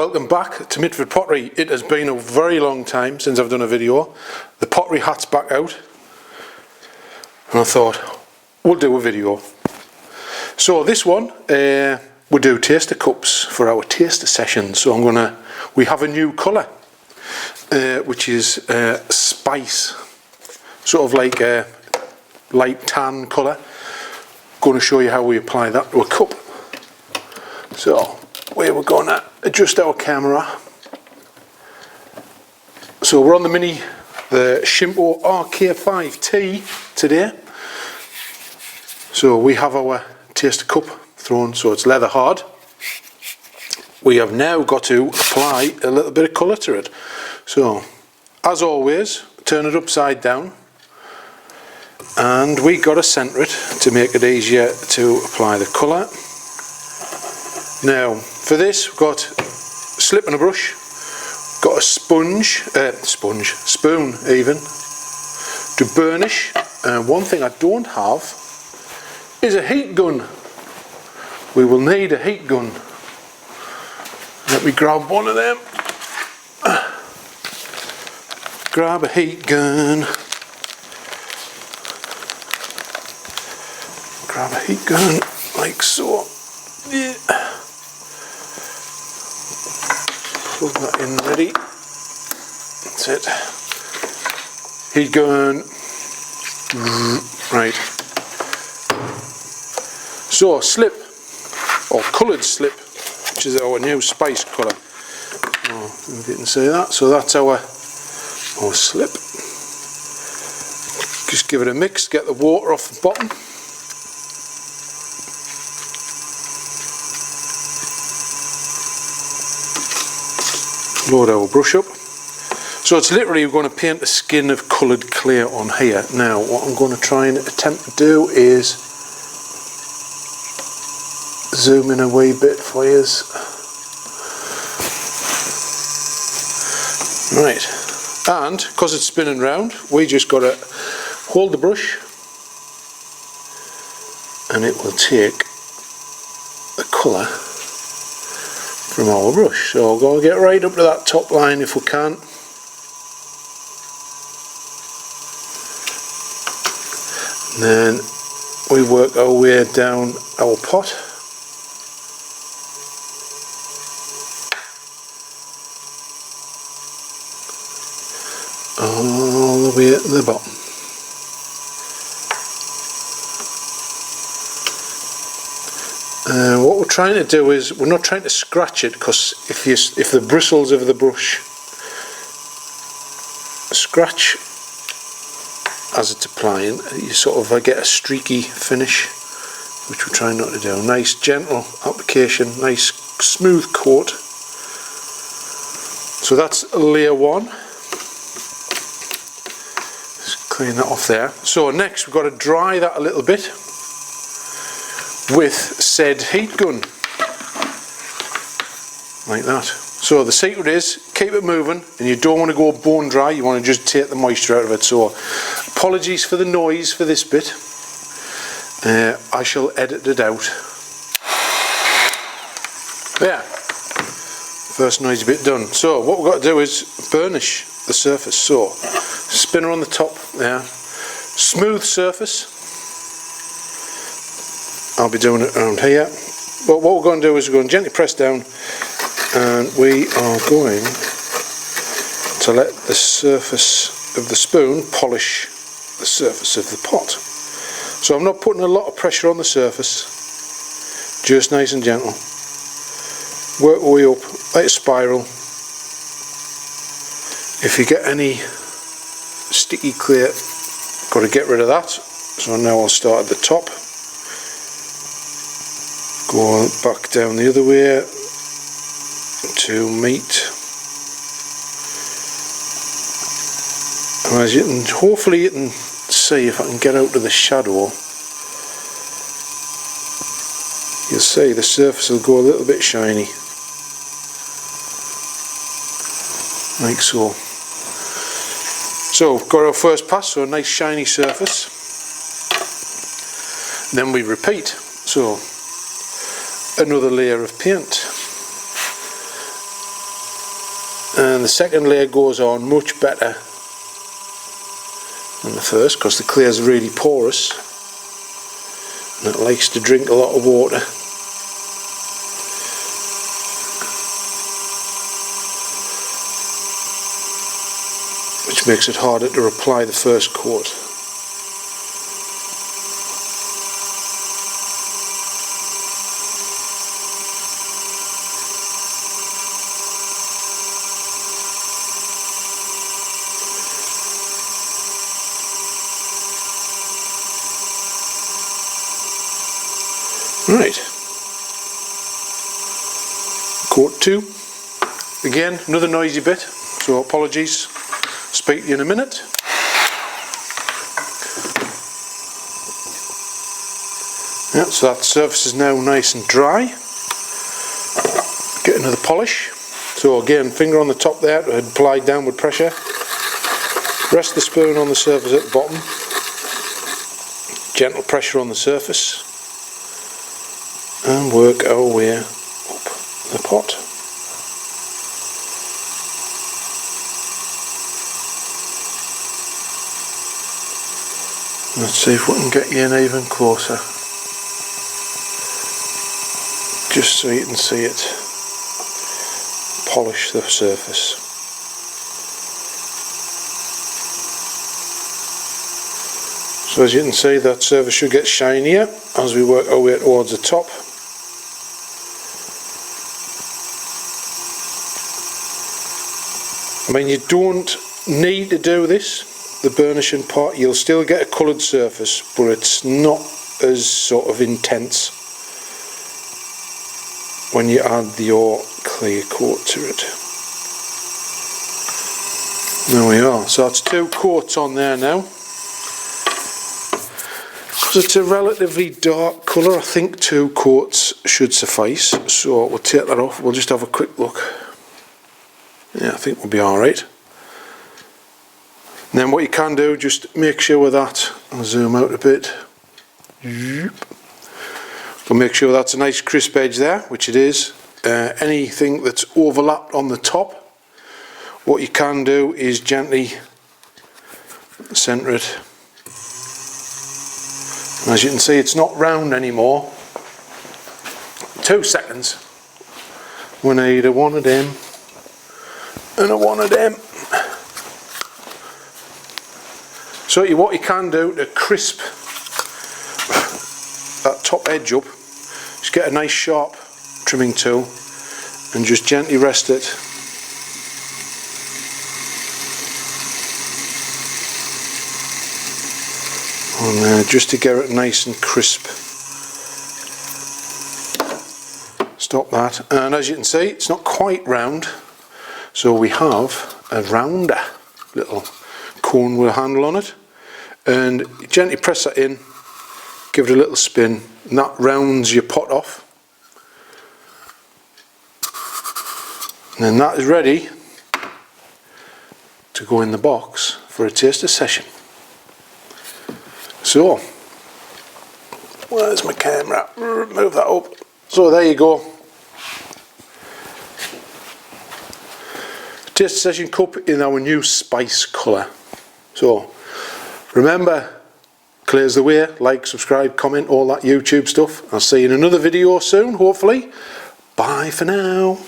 Welcome back to Mitford Pottery. It has been a very long time since I've done a video. The pottery hat's back out and I thought we'll do a video. So this one we do taster cups for our taster sessions. So we have a new colour which is spice, sort of like a light tan colour. Going to show you how we apply that to a cup. So we're going to adjust our camera. So we're on the Hsinchuen RK5T today. So we have our taster cup thrown, so it's leather hard. We have now got to apply a little bit of colour to it. So as always, turn it upside down, and we got to centre it to make it easier to apply the colour. Now for this we've got a slip and a brush, got a spoon even, to burnish, and one thing I don't have is a heat gun. We will need a heat gun. Let me grab one of them. Grab a heat gun. Grab a heat gun like so. Yeah. Plug that in ready. That's it. Heat gun. Right. So slip, or coloured slip, which is our new spice colour. Oh, if you can see that. So that's our slip. Just give it a mix, get the water off the bottom. Load our brush up. So it's literally, we're going to paint a skin of coloured clay on here. Now what I'm going to try and attempt to do is zoom in a wee bit for you. Right, and because it's spinning round, we just got to hold the brush and it will take the colour from our brush. So we'll go get right up to that top line if we can. And then we work our way down our pot. All the way at the bottom. What we're trying to do is, we're not trying to scratch it, because if the bristles of the brush scratch as it's applying, you sort of get a streaky finish, which we're trying not to do. Nice gentle application, nice smooth coat. So that's layer one. Just clean that off there. So next we've got to dry that a little bit with said heat gun, like that. So the secret is, keep it moving, and you don't want to go bone dry, you want to just take the moisture out of it. So apologies for the noise for this bit, I shall edit it out. There, first noisy bit done. So what we've got to do is burnish the surface. So spinner on the top there, smooth surface. I'll be doing it around here, but what we're going to do is we're going to gently press down, and we are going to let the surface of the spoon polish the surface of the pot. So I'm not putting a lot of pressure on the surface, just nice and gentle. Work our way up like a spiral. If you get any sticky clay, got to get rid of that. So now I'll start at the top. Go back down the other way to meet. And as you can, hopefully you can see, if I can get out of the shadow, you'll see the surface will go a little bit shiny, like so. So we've got our first pass, so a nice shiny surface. Then we repeat. So another layer of paint. and the second layer goes on much better than the first because the clay is really porous and it likes to drink a lot of water. Which makes it harder to apply the first coat. Right, coat 2, again another noisy bit, so apologies, speak to you in a minute. Yeah, so that surface is now nice and dry. Get another polish, so again finger on the top there to apply downward pressure, rest the spoon on the surface at the bottom, gentle pressure on the surface, and work our way up the pot. Let's see if we can get you in even closer, just so you can see it polish the surface. So as you can see, that surface should get shinier as we work our way towards the top. I mean, you don't need to do this, the burnishing part. You'll still get a coloured surface, but it's not as sort of intense when you add your clear coat to it. There we are, so that's 2 coats on there now. So it's a relatively dark colour, I think 2 coats should suffice, so we'll take that off, we'll just have a quick look. Yeah, I think we'll be alright. Then what you can do, just make sure with that, I'll zoom out a bit. We'll make sure that's a nice crisp edge there, which it is. Anything that's overlapped on the top, what you can do is gently centre it. And as you can see, it's not round anymore. 2 seconds. We need a one of them and a one of them. So what you can do to crisp that top edge up, just get a nice sharp trimming tool and just gently rest it on there, just to get it nice and crisp. Stop that, and as you can see, it's not quite round, so we have a rounder little cone with a handle on it, and you gently press that in, give it a little spin, and that rounds your pot off. And then that is ready to go in the box for a taster session. So, where's my camera? Move that up. So there you go. Taster session cup in our new spice colour. So, remember, clears the way, like, subscribe, comment, all that YouTube stuff. I'll see you in another video soon, hopefully. Bye for now.